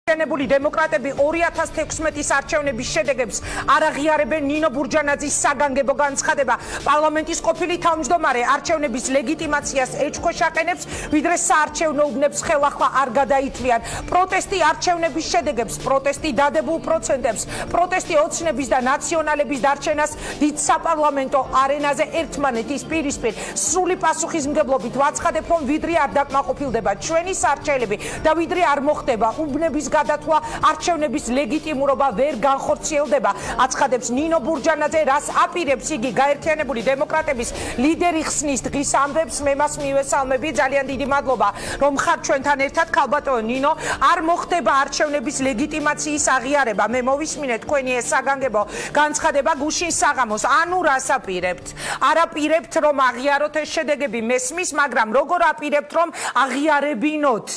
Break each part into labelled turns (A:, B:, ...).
A: გაერთიანებული დემოკრატები 2016 არჩევნების შედეგებს არ აღიარებენ ნინო ბურჯანაძის საგანგებო განცხადება. პარლამენტის ყოფილი თავმჯდომარე არჩევნების ლეგიტიმაციას ეჭქვეშ აყენებს, ვიდრე საარჩევნო უბნებს ხელახლა არ გადაითვლიან. პროტესტი არჩევნების შედეგებს, პროტესტი დადებულ პროცენტებს, პროტესტი ოცნების და ნაციონალების დარჩენას დიდ საპარლამენტო არენაზე ერთმანეთის პირისპირ სრული პასუხისმგებლობით ვაცხადებ, რომ ვიდრე არ დაკმაყოფილდება ჩვენი სარჩელები და ვიდრე არ მოხდება უბნების გადათვლა, არჩევნების ლეგიტიმურობა ვერ განხორციელდება. აცხადებს ნინო ბურჯანაძე, რას აპირებს იგი გაერთიანებული დემოკრატების ლიდერი ხსნის დღის ამბებს. მე მას მივესალმები, ძალიან დიდი მადლობა, რომ ხარ ჩვენთან ერთად. ქალბატონო ნინო, არ მოხდება არჩევნების ლეგიტიმაციის აღიარება. მე მოვისმინე თქვენი ეს საგანგებო განცხადება გუშინ საღამოს. ანუ რას აპირებთ? არ აპირებთ რომ აღიაროთ ეს შედეგები, მესმის, მაგრამ როგორ აპირებთ რომ აღიარებინოთ?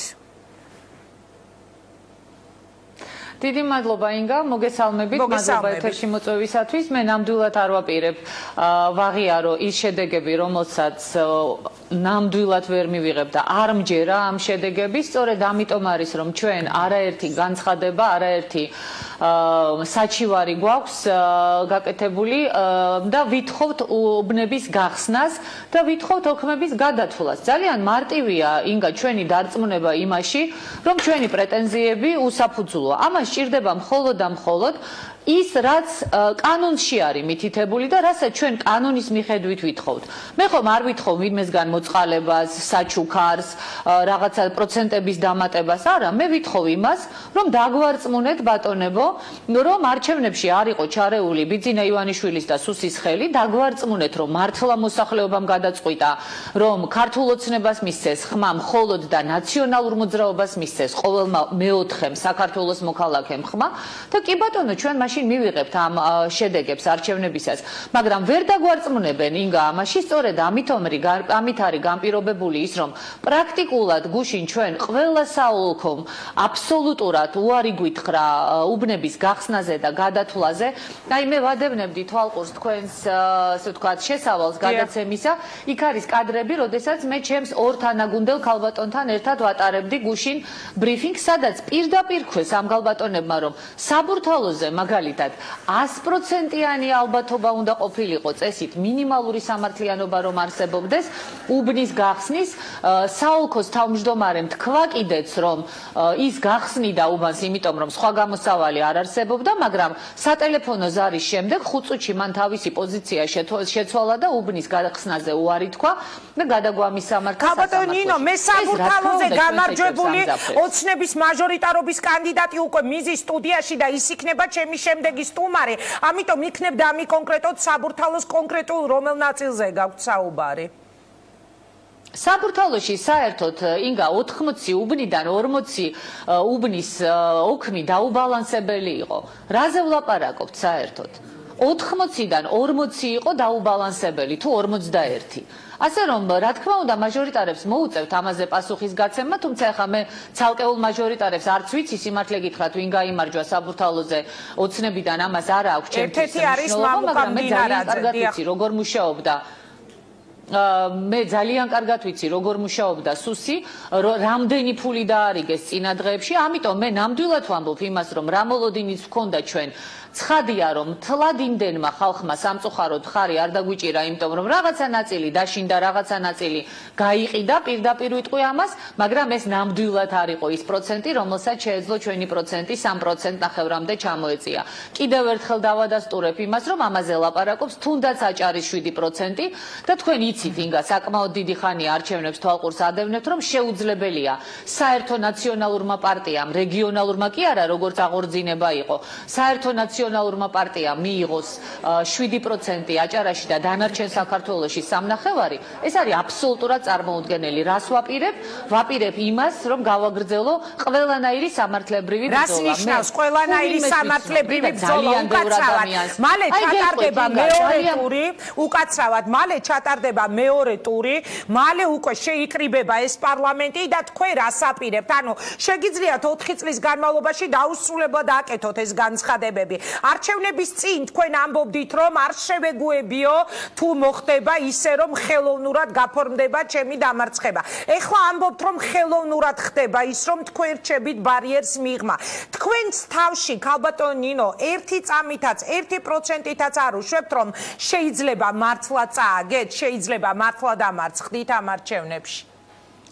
B: დიდი მადლობა ინგა, მოგესალმებით, მადლობა ეთერში მოწვევისათვის. მე ნამდვილად არ ვაპირებ ვაღიარო ის შედეგები, რომელსაც ნამდვილად ვერ მივიღებ და არ მჯერა ამ შედეგები. სწორედ ამიტომ არის, რომ ჩვენ არაერთი განცხადება, არაერთი საჩივარი გვაქვს გაკეთებული და ვითხოვთ უბნების გახსნას და ვითხოვთ ოქმების გადათვლას. ძალიან მარტივია ინგა ჩვენი დარწმუნება იმაში, რომ ჩვენი პრეტენზიები უსაფუძვლოა. ამას ჭირდება მხოლოდ და მხოლოდ ის, რაც კანონში არის მითითებული და რასაც ჩვენ კანონის მიხედვით ვითხოვთ. მე ხომ არ ვითხოვ ვინმესგან მოწყალებას, საჩუქარს, რაღაცა პროცენტების დამატებას, არა, მე ვითხოვ იმას, რომ დაგვარწმუნეთ ბატონებო, რომ არჩევნებში არ იყო ჩარეული ბიძინა ივანიშვილის და სუსის ხელი, დაგვარწმუნეთ, რომ მართლა მოსახლეობამ გადაწყვიტა, რომ ქართულ ოცნებას მისცეს ხმა მხოლოდ და ნაციონალურ მოძრაობას მისცეს ყოველმა მეოთხემ საქართველოს მოქალაქემ ხმა და კი ბატონო ჩვენ მივიღებთ ამ შედეგებს არჩევნებისას, მაგრამ ვერ დაგვარწმუნებენ ინგა ამაში. სწორედ ამით არის განპირობებული ის, რომ პრაქტიკულად გუშინ ჩვენ ყველა საოლქომ აბსოლუტურად უარი გვითხრა უბნების გახსნაზე და გადათვლაზე. აი მე ვადევნებდი თვალყურს თქვენს ასე ვთქვათ შესავალს გადაცემისა. იქ არის კადრები, როდესაც მე ჩემს ორ თანაგუნდელ ქალბატონთან ერთად ვატარებდი გუშინ ბრიფინგს, სადაც პირდაპირ ქვეს ამ ქალბატონებმა, რომ საბურთალოზე მაგალითად 100%-იანი ალბათობა უნდა ყოფილიყო წესით მინიმალური სამართლიანობა რომ არსებობდეს უბნის გახსნის. საოლქოს თავმჯდომარემ თქვა კიდეც, რომ ის გახსნიდა უბანს, იმიტომ რომ სხვა გამოსავალი არ არსებობდა, მაგრამ სატელეფონო ზარის შემდეგ 5 წუთში მან თავისი პოზიცია შეცვალა და უბნის გახსნაზე უარი თქვა და გადაგვამის სამართალს.
A: ქალბატონო ნინო, მე საბურთალოზე გამარჯვებული ოცნების მაჟორიტარობის კანდიდატი უკვე მიზის სტუდიაში და ის იქნება ჩემი შემდეგი სტუმარი. ამიტომ იქნებდა ამი კონკრეტოდ საბურთალოს კონკრეტულ რომელ ნაწილზე გაქვთ საუბარი?
B: საბურთალოში საერთოდ ინგა 80 უბნიდან 40 უბნის ოქმი დაუბალანსებელი იყო. რაზე ვლაპარაკობთ საერთოდ? 80-დან 40 იყო დაუბალანსებელი თუ 41. ასე რომ რა თქმა უნდა მაჟორიტარებს მოუწევთ ამაზე პასუხის გაცემა, თუმცა ახლა მე ცალკეულ მაჟორიტარებს არც ვიცი სიმართლე გითხრათ ვინ გაიმარჯვა საბურთალოზე ოცნებიდან, ამას არ აქვს ჩემთვის მნიშვნელობა, მაგრამ მე ძალიან კარგად ვიცი როგორ მუშაობდა. მე ძალიან კარგად ვიცი როგორ მუშაობდა სუსი, რამდენი ფული დაარიგეს წინა დღეებში, ამიტომ მე ნამდვილად ვამბობ იმას, რომ რა მოლოდინიც ვქონდა ჩვენ. ცხადია, რომ თლად იმდენმა ხალხმა სამწუხაროდ ხარი არ დაგვიჭირა, იმიტომ რომ რაღაცა ნაწილი დაშინდა, რაღაცა ნაწილი გაიყიდა, პირდაპირ ვიტყვი ამას, მაგრამ ეს ნამდვილად არ იყო ის პროცენტი, რომელსაც შეეძლო ჩვენი პროცენტი 3% ნახევრამდე ჩამოეწია. კიდევ ერთხელ დავადასტურებ იმას, რომ ამაზე ლაპარაკობს თუნდაც აჭარის 7% და თქვენ იცით ინგა საკმაოდ დიდი ხანია არჩევნებს თვალყურს ადევნებთ, რომ შეუძლებელია საერთო ნაციონალურმა პარტიამ, რეგიონალურმა კი არა, როგორც აღორძინება იყო, საერთო ნაციონალურმა პარტიამ მიიღოს 7% აჭარაში და დანარჩენ საქართველოში 3.5%, ეს არის აბსოლუტურად წარმოუდგენელი. რას ვაპირებ? ვაპირებ იმას, რომ გავაგრძელო ყველანაირი სამართლებრივი ბრძოლა.
A: რას ნიშნავს ყველანაირი სამართლებრივი ბრძოლა? უკაცრავად მალე ჩატარდება მეორე ტური, უკაცრავად მალე ჩატარდება მეორე ტური, მალე უკვე შეიკრიბება ეს პარლამენტი და თქვენ რას აპირებთ? ანუ შეგიძლიათ 4 წლის განმავლობაში დაუსრულებლად აკეთოთ ეს განცხადებები. არჩევნების წინ თქვენ ამბობდით, რომ არ შევეგუებიო თუ მოხდება ისე, რომ ხელოვნურად გაფორმდება ჩემი დამარცხება. ეხლა ამბობთ, რომ ხელოვნურად ხდება ის, რომ თქვენ რჩებით ბარიერს მიღმა. თქვენს თავში, ქალბატონ ნინო, 1 წამითაც, 1%-ითაც არ უშვებთ, რომ შეიძლება მართლა წააგეთ, შეიძლება მართლა დამარცხდით ამ არჩევნებში.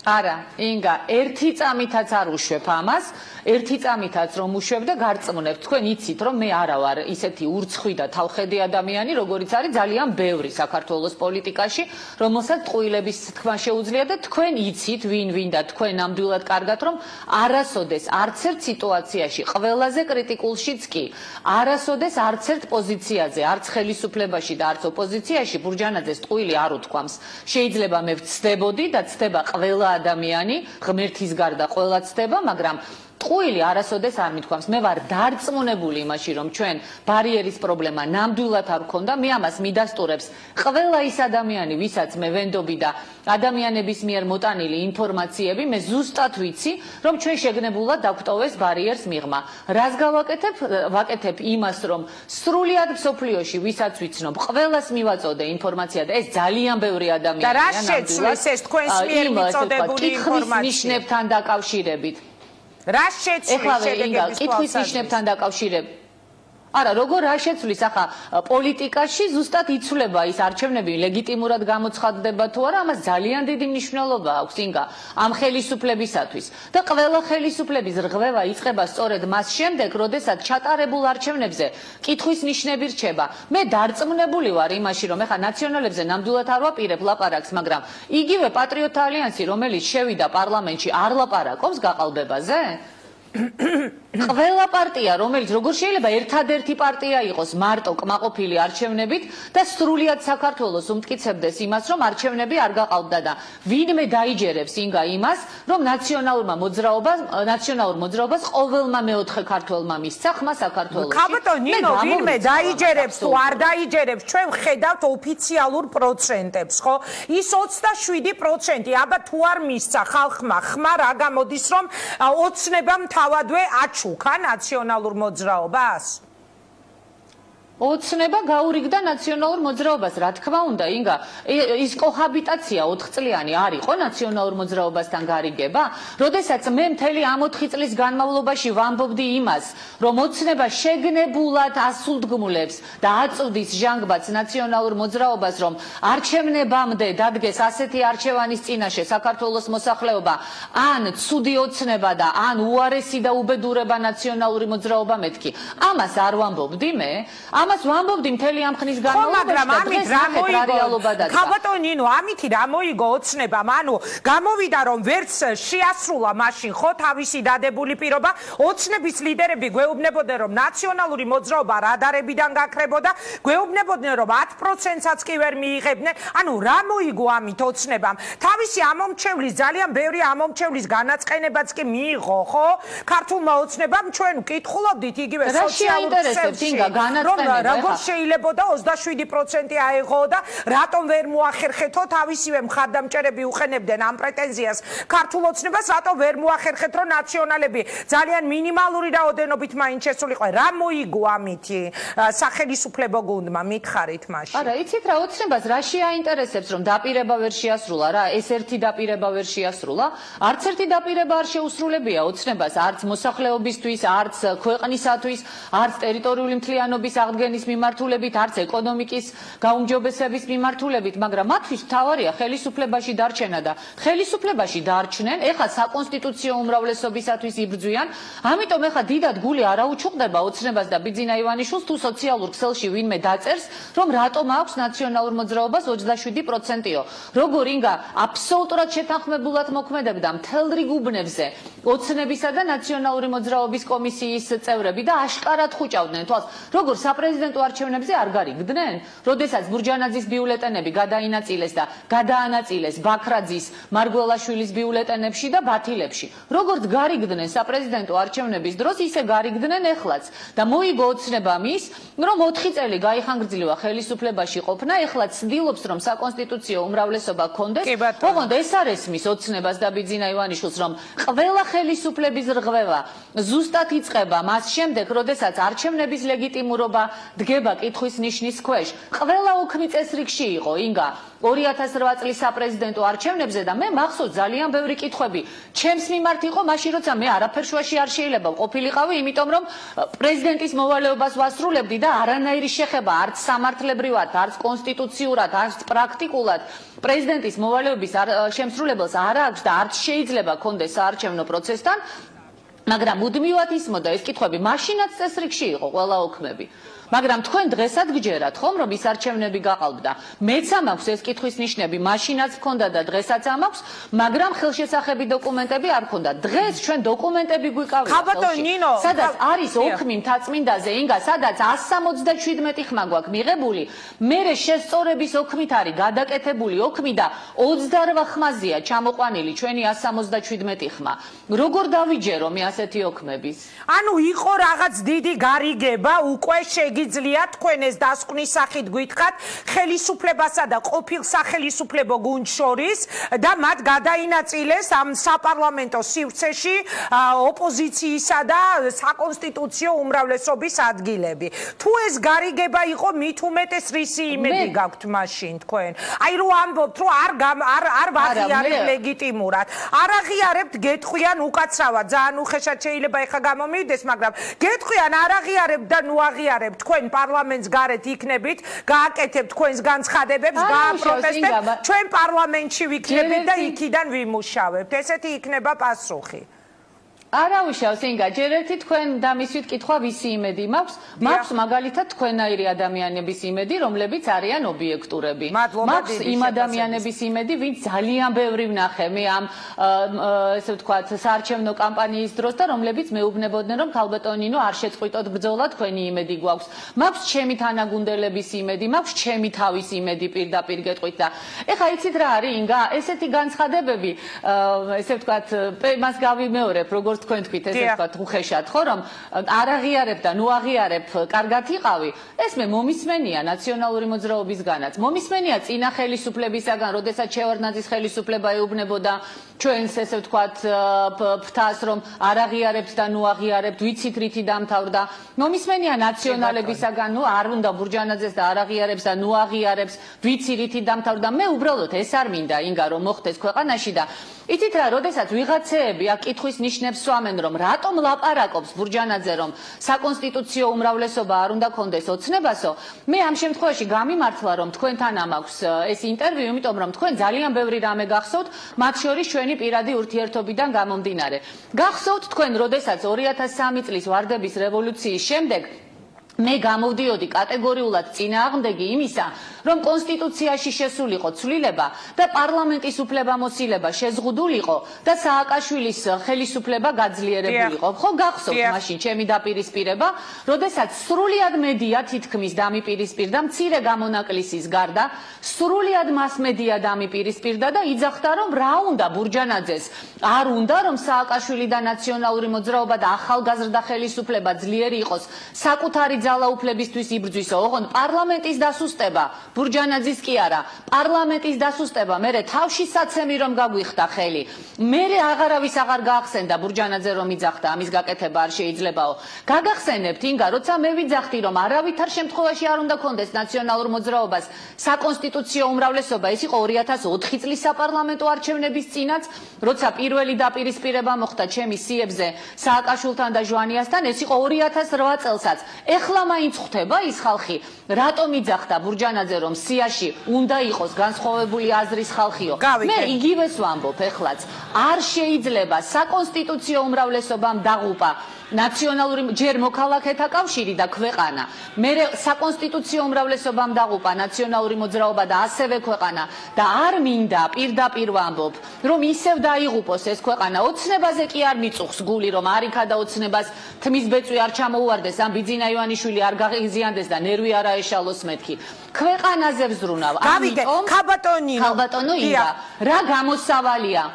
B: არა, ინგა, 1 წამითაც არ უშვებ ამას, 1 წამითაც რომ უშვებ და გარწმუნებ. თქვენ იცით, რომ მე არა ვარ ისეთი ურცხვი და თავხედი ადამიანი, როგორიც არის ძალიან ბევრი საქართველოს პოლიტიკაში, რომელსაც ტყუილების თქმა შეუძლია და თქვენ იცით, ვინ და თქვენ ნამდვილად კარგად, რომ არასოდეს არც ერთ სიტუაციაში, ყველაზე კრიტიკულშიც კი, არასოდეს არც ერთ პოზიციაზე, არც ხელისუფლებაში და არც ოპოზიციაში ბურჯანაძეს ტყუილი არ უთქვამს. შეიძლება მე ვცდებოდი და ცდება ყველა ადამიანი, ღმერთის გარდა ყველა ცდება, მაგრამ ტყუილი არასოდეს არ მithქვამს. მე ვარ დარწმუნებული იმაში, რომ ჩვენ ბარიერის პრობლემა ნამდვილად არ გქონდა. მე ამას მიდასტურებს ყველა ის ადამიანი, ვისაც მე ვენდობი და ადამიანების მიერ მოტანილი ინფორმაციები, მე ზუსტად ვიცი, რომ ჩვენ შეგნებულად დაგვტოვეს ბარიერს მიღმა. რას გავაკეთებ? ვაკეთებ იმას, რომ სრულიად მსოფლიოში, ვისაც ვიცნობ, ყველას მივაწოდე ინფორმაცია და ეს ძალიან ბევრი ადამიანია.
A: და რა შეცვლის ეს თქვენს მიერ მიწოდებული ინფორმაცია?
B: ნიშნებთან დაკავშირებით.
A: რა შეცვლის შედეგების
B: კითხვის ნიშნებთან დაკავშირებით? არა, როგორ რა შეცვლის? ახლა პოლიტიკაში ზუსტად იცვლება ის არჩევნები ლეგიტიმურად გამოცხადდება თუ არა, ამას ძალიან დიდი მნიშვნელობა აქვს ინგა ამ ხელისუფლებისათვის. და ყველა ხელისუფლების რღვევა იწყება სწორედ მას შემდეგ, როდესაც ჩატარებულ არჩევნებზე კითხვის ნიშნები რჩება. მე დარწმუნებული ვარ იმაში, რომ ახლა ნაციონალებზე ნამდვილად არ ვაპირებ ლაპარაკს, მაგრამ იგივე პატრიოტთა ალიანსი, რომელიც შევიდა პარლამენტში, არ ლაპარაკობს გაყალბებაზე? ყველა პარტია, რომელიც როგორ შეიძლება ერთადერთი პარტია იყოს მარტო კმაყოფილი არჩევნებით და სრულიად საქართველოს უმტკიცებდეს იმას, რომ არჩევნები არ გაყალბდა და ვინმე დაიჯერებს ინგა იმას, რომ ნაციონალურ მოძრაობას ყოველმა მეოთხე ქართველმა მისცა ხმა საქართველოში.
A: ქალბატონ ნინო, ვინმე დაიჯერებს თუ არ დაიჯერებს, ჩვენ ვხედავთ ოფიციალურ პროცენტებს, ხო? ის 27%, აბა თუ არ მისცა ხალხმა ხმა, რა გამოდის, რომ ოცნებამ თავადვე აჩუქა ნაციონალურ მოძრაობას?
B: ოცნება გაურიგდა ნაციონალურ მოძრაობას, რა თქმა უნდა, ინგა, ის კოჰაბიტაცია 4 წლიანი არ იყო ნაციონალურ მოძრაობასთან გარიგება, როდესაც მე მთელი ამ 4 წლის განმავლობაში ვამბობდი იმას, რომ ოცნება შეგნებულად ასულდგმულებს და აწვდის ჟანგბადს ნაციონალურ მოძრაობას, რომ არჩევნებამდე დადგეს ასეთი არჩევანის წინაშე საქართველოს მოსახლეობა, ან ცუდი ოცნება და ან უარესი და უბედურება ნაციონალური მოძრაობა მეთქი. ამას არ ვამბობდი მე, ამას ვამბობდი მთელი ამ ხნის განმავლობაში და დღეს რა რეალობა დაწყა.
A: ქალბატონ ნინო, ამითი რა მოიგო ოცნებამ? ანუ გამოვიდა რომ ვერც შეასრულა მაშინ ხო თავისი დადებული პირობა, ოცნების ლიდერები გვეუბნებოდნენ რომ ნაციონალური მოძრაობა რადარებიდან გაქრებოდა, გვეუბნებოდნენ რომ 10%-საც კი ვერ მიიღებდნენ. ანუ რა მოიგო ამით ოცნებამ? თავისი ამომრჩევლის, ძალიან ბევრი ამომრჩევლის განაწყენებაც კი მიიღო, ხო? ქართულმა ოცნებამ ჩვენ ვკითხულობდით იგივე სოციალურ ქსელში. როგორ შეიძლება და 27% აეღო და რატომ ვერ მოახერხეთო თავისივე მხარდამჭერები უყენებდნენ ამ პრეტენზიას ქართულ ოცნებას, რატომ ვერ მოახერხეთ რომ ნაციონალები ძალიან მინიმალური რაოდენობით მაინც შესულიყო? რა მოიგო ამითი სახელისუფლებო გუნდმა? მითხარით მაშინ.
B: არა, იცით რა, ოცნებას რა შეაინტერესებს, რომ დაპირება ვერ შეასრულა რა, ეს ერთი დაპირება ვერ შეასრულა, არც ერთი დაპირება არ შეუსრულებია ოცნებას, არც მოსახლეობისთვის, არც ქვეყნისათვის, არც ტერიტორიული მთლიანობის აღდგენის მიმართულებით, არც ეკონომიკის გაუმჯობესების მიმართულებით, მაგრამ მათთვის მთავარია ხელისუფლებაში დარჩენა და ხელისუფლებაში დარჩნენ, ეხლა საკონსტიტუციო უმრავლესობისათვის იბრძვიან, ამიტომ ეხლა დიდად გული არ აუჩუყდება ოცნებას და ბიძინა ივანიშვილს თუ სოციალურ ქსელში ვინმე დაწერს, რომ რატომ აქვს ნაციონალურ მოძრაობას 27%-ო. როგორ ინგა აბსოლუტურად შეთანხმებულად მოქმედებდა მთელ რიგ უბნებზე ოცნებისა და ნაციონალური მოძრაობის კომისიის წევრები და აშკარად ხუჭავდნენ თვალს, როგორ საპრეზიდენტო საპრეზიდენტო არჩევნებზე არ გარიგდნენ? როდესაც ბურჯანაძის ბიულეტენები გადაინაწილეს და გადაანაწილეს ბაქრაძის, მარგველაშვილის ბიულეტენებში და ბათილებში. როგორც გარიგდნენ საპრეზიდენტო არჩევნების დროს, ისე გარიგდნენ ეხლაც. და მოიგო ოცნება მის, რომ 4 წელი გაიხანგრძლива ხელისუფლებაში ყოფნა, ეხლა ცდილობს რომ საკონსტიტუციო უმრავლესობა ჰქონდეს. ოღონდ ეს არ ესმის ოცნებას და ბიძინა ივანიშვილს, რომ ყველა ხელისუფლების რღვევა ზუსტად იწყება მას შემდეგ, როდესაც არჩევნების ლეგიტიმურობა დგება კითხვის ნიშნის ქვეშ. ყველა ოქმი წესრიგში იყო ინგა 2008 წლის საპრეზიდენტო არჩევნებზე და მე მახსოვს ძალიან ბევრი კითხვები ჩემს მიმართ იყო მაშინ როცა მე არაფერ შუაში არ შეიძლება ყოფილიყავი, იმიტომ რომ პრეზიდენტის მოვალეობას ვასრულებდი და არანაირი შეხება არც სამართლებრივად, არც კონსტიტუციურად, არც პრაქტიკულად პრეზიდენტის მოვალეობის შემსრულებელს არ აქვს და არც შეიძლება კონდეს საარჩევნო პროცესთან, მაგრამ მუდმივად ისმოდა ეს კითხვები მაშინაც წესრიგში იყო ყველა ოქმები. მაგრამ თქვენ დღესაც გჯერათ ხომ რომ ის არჩევნები გაყალბდა. მეც ამაქვს ეს კითხვის ნიშნები, მაშინაც მქონდა და დღესაც ამაქვს, მაგრამ ხელშესახები დოკუმენტები არ მქონდა. დღეს ჩვენ დოკუმენტები გვიკავია. სადაც არის ოქმი მთაწმინდაზე, ინგა, სადაც 177 ხმა გვაქვს მიღებული, მერე შესწორების ოქმით არის გადაკეთებული ოქმი და 28 ხმაზეა ჩამოყვანილი ჩვენი 177 ხმა. როგორ დავიჯერო მე ასეთი ოქმების?
A: ანუ იყო რაღაც დიდი გარიგება უკვე იძლია თქვენ ეს დასკვნის სახით გვითხრათ ხელისუფლებასა და ყოფილ სახელისუფლებო გუნდს შორის და მათ გადაინაწილეს ამ საპარლამენტო სივრცეში ოპოზიციისა და საკონსტიტუციო უმრავლესობის ადგილები. თუ ეს გარიგება იყო, მით უმეტეს რისი იმედი გაქვთ მაშინ თქვენ? აი რომ ამბობთ, რომ არ ვაღიარებთ ლეგიტიმურად. არ აღიარებთ, გეტყვიან უკაცრავად, ძალიან უხეშად შეიძლება ეხა გამომივიდეს, მაგრამ გეტყვიან არ აღიარებთ და ნუ აღიარებთ. თქვენ პარლამენტს გარეთ იქნებით, გააკეთებთ თქვენს განცხადებებს, გააპროტესტებთ, ჩვენ პარლამენტში ვიქნებით და იქიდან ვიმუშავებთ. ესეთი იქნება პასუხი.
B: არავიშავს ინგა, ჯერ ერთი თქვენ დამისვით კითხვა ვისი იმედი მაქვს? მაქვს მაგალითად თქვენაირი ადამიანების იმედი, რომლებიც არიან ობიექტურები. მაქვს იმ ადამიანების იმედი, ვინც ძალიან ბევრი ვნახე მე ამ ესე ვთქვათ, საარჩევნო კამპანიის დროს და რომლებიც მეუბნებოდნენ, რომ ქალბატონინო არ შეწყვიტოთ ბრძოლა, თქვენი იმედი გვაქვს. მაქვს ჩემი თანაგუნდელების იმედი, მაქვს ჩემი თავის იმედი პირდაპირ გეტყვით და ეხა იცით რა არის ინგა, ესეთი განცხადებები, ესე ვთქვათ, მას გავიმეორებ, როგორც თქვენ თქვით ესე ვთქვათ უხეშად ხო რომ არ აღიარებ და ნუ აღიარებ კარგად იყავი ეს მე მომისმენია ნაციონალური მოძრაობისგანაც მომისმენია წინა ხელისუფლებისაგან როდესაც შევარდნაძის ხელისუფლება ეუბნებოდა ჩვენს ესე ვთქვათ ფთას რომ არ აღიარებთ და ნუ აღიარებთ ვიცით რითი დამთავრდა მომისმენია ნაციონალებისაგან ნუ არ უნდა ბურჯანაძეს და არ აღიარებს და ნუ აღიარებს ვიცი რითი დამთავრდა მე უბრალოდ ეს არ მინდა ინგა რომ მოხდეს ქვეყანაში და იცით რა როდესაც ვიღაცეები აქ კითხვის ნიშნებს სვამენ რომ რატომ ლაპარაკობს ბურჯანაძე რომ საკონსტიტუციო უმრავლესობა არ უნდა კონდეს ოცნებასო მე ამ შემთხვევაში გამიმართლა რომ თქვენთან ამაქვს ეს ინტერვიუ იმიტომ რომ თქვენ ძალიან ბევრი რამე გახსოვთ მათ შორის ჩვენი პირადი ურთიერთობიდან გამომდინარე გახსოვთ თქვენ როდესაც 2003 წლის ვარდების რევოლუციის შემდეგ მე გამოვდიოდი კატეგორიულად წინააღმდეგი იმისა, რომ კონსტიტუციაში შესულიყო ცვლილება და პარლამენტის უფლებამოსილება შეზღუდულიყო და სააკაშვილის ხელისუფლება გაძლიერებულიყო. ხო გახსოვთ მაშინ ჩემი დაპირისპირება, როდესაც სრულიად მედია თითქმის დამიპირისპირდა მცირე გამონაკლისის გარდა, სრულიად მასმედია დამიპირისპირდა და იძახდა რომ რა უნდა ბურჯანაძეს, არ უნდა რომ სააკაშვილი და ნაციონალური მოძრაობა და ახალგაზრდა ხელისუფლება ძლიერი იყოს საკუთარი ძალაუფლებისთვის იბრძვისო, ოღონდ პარლამენტის დასუსტება, ბურჯანაძის კი არა, პარლამენტის დასუსტება, მერე თავში საცემი რომ გაგვიხდა ხელი, მერე აღარავის აღარ გაახსენდა ბურჯანაძე რომ იძახდა, ამის გაკეთება არ შეიძლებაო. გაგახსენებთ ინგა, როცა მე ვიძახდი რომ არავითარ შემთხვევაში არ უნდა კონდეს ნაციონალურ მოძრაობას საკონსტიტუციო უმრავლესობა, ეს იყო 2004 წლის საპარლამენტო არჩევნების წინაც, როცა პირველი დაპირისპირება მოხდა ჩემი სიებზე სააკაშვილთან და ჟვანიასთან, ეს იყო 2008 წელსაც. ეხლა მაინც ხვდება ის ხალხი, რატომ იძახდა ბურჯანაძე რომ სიაში უნდა იყოს განსხვავებული აზრის ხალხიო. მე იგივეს ვამბობ ეხლაც. არ შეიძლება საკონსტიტუციო უმრავლესობამ დაღუპა ნაციონალური ჯერ მოქალაქეთა კავშირი და ქვეყანა. მე საკონსტიტუციო უმრავლესობამ დაღუპა ნაციონალური მოძრაობა და ასევე ქვეყანა და არ მინდა პირდაპირ ვამბობ, რომ ისევ დაიღუპოს ეს ქვეყანა. ოცნებაზე კი არ მიწუხს გული, რომ არ იქადა ოცნებას თმის ბეწვი არ ჩამოუვარდეს, ამ ბიძინა ივანიშვილი არ გაღიზიანდეს და ნერვი არ აეშალოს მეთქი. ქვეყანაზე ვზრუნავ. ამიტომ ქალბატონო ინგა, რა გამოსავალია?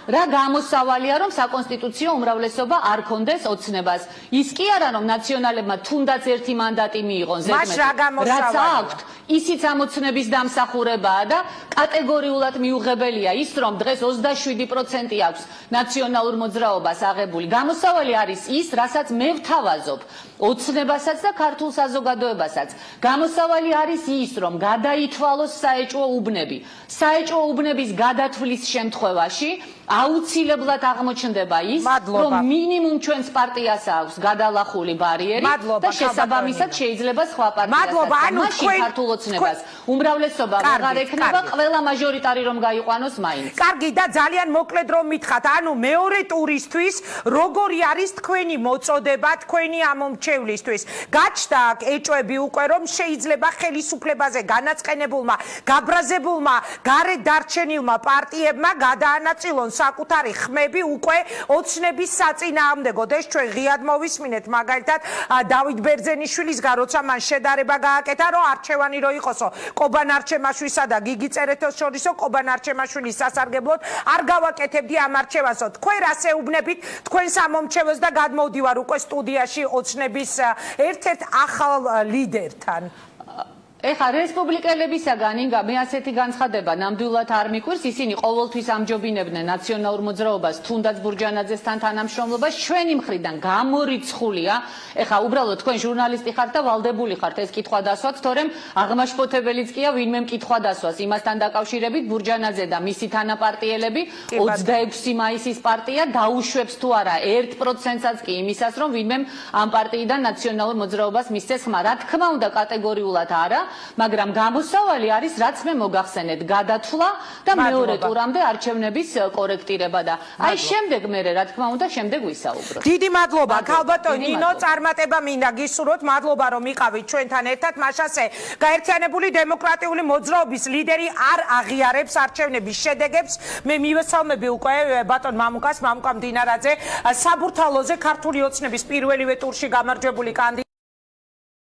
B: რა გამოსავალია, რომ საკონსტიტუციო უმრავლესობა არ კონდეს ოცნებას. ის კი არა, რომ ნაციონალებმა თუნდაც ერთი მანდატი მიიღონ ზედმეტი. რაც აქვთ, ისიც ამ ოცნების დამსახურებაა და კატეგორიულად მიუღებელია ის, რომ დღეს 27% აქვს ნაციონალურ მოძრაობას აღებული. გამოსავალი არის ის, რასაც მე ვთავაზობ, ოცნებასაც და ქართულ საზოგადოებასაც. გამოსავალი არის ის, რომ გადაითვალოს საეჭვო უბნები. საეჭვო უბნების გადათვლის შემთხვევაში აუცილებლად აღმოჩნდება ის, რომ მინიმუმ ჩვენს პარტიას აქვს გადალახული ბარიერი და შესაბამისად შეიძლება სხვა პარტიასაც. მაშინ ქართულ ოცნებას უმრავლესობა ვეღარ ექნება, ყველა მაჟორიტარი რომ გაიყვანოს მაინც.
A: კარგი და ძალიან მოკლედ რომ მითხრათ, ანუ მეორე ტურისთვის როგორი არის თქვენი მოწოდება თქვენი ამომრჩევლისთვის? გაჩნდა ეჭვები უკვე, რომ შეიძლება ხელისუფლებაზე განაწყენებულმა, გაბრაზებულმა, გარეთ დარჩენილმა პარტიებმა გადაანაწილონ საკუთარი ხმები უკვე ოცნების საწინააღმდეგოდ. ეს ჩვენ ღიად მოვისმინეთ მაგალითად დავით ბერძენიშვილისგან, როცა მან შედარება გააკეთა, რომ არჩევანი რო იყოსო ყობან არჩემაშვისა და გიგი წერეთელს შორისო, ყობან არჩემაშვილის სასარგებლოდ არ გავაკეთებდი ამ არჩევანსო. თქვენ რას ეუბნებით თქვენს ამომრჩეველს და გადმოვდივარ უკვე სტუდიაში ოცნების ერთ-ერთ ახალ ლიდერთან.
B: ეხა რესპუბლიკელებისაგან ინგა მე ასეთი განცხადება ნამდვილად არ მიკვირს. ისინი ყოველთვის ამჯობინებდნენ ნაციონალურ მოძრაობას, თუნდაც ბურჯანაძესთან თანამშრომლობას. ჩვენი მხრიდან გამორიცხულია. ეხა უბრალოდ თქვენ ჟურნალისტი ხართ და ვალდებული ხართ ეს კითხვა დასვათ, თორემ აღმაშფოთებელიც კია ვინმე კითხვა დასვას იმასთან დაკავშირებით ბურჯანაძე და მისი თანაპარტიელები 26 მაისის პარტია დაუშვებს თუ არა 1%-საც კი იმისას, რომ ვინმე ამ პარტიიდან ნაციონალურ მოძრაობას მისცეს ხმა. რა თქმა უნდა კატეგორიულად არა, მაგრამ გამოსავალი არის, რაც მე მოგახსენეთ, გადათვლა და მეორე ტურამდე არჩევნების კორექტირება და აი შემდეგ მე რა თქმა უნდა შემდეგ ვისაუბროთ.
A: დიდი მადლობა ქალბატონ ნინო, წარმატება მინდა გისურვოთ. მადლობა რომ იყავით ჩვენთან ერთად. მაშასე გაერთიანებული დემოკრატიული მოძრაობის ლიდერი არ აღიარებს არჩევნების შედეგებს. მე მივესალმები უკვე ბატონ მამუკას, მამუკა მდინარაძე, საბურთალოზე ქართული ოცნების პირველივე ტურში გამარჯვებული კანდიდატი.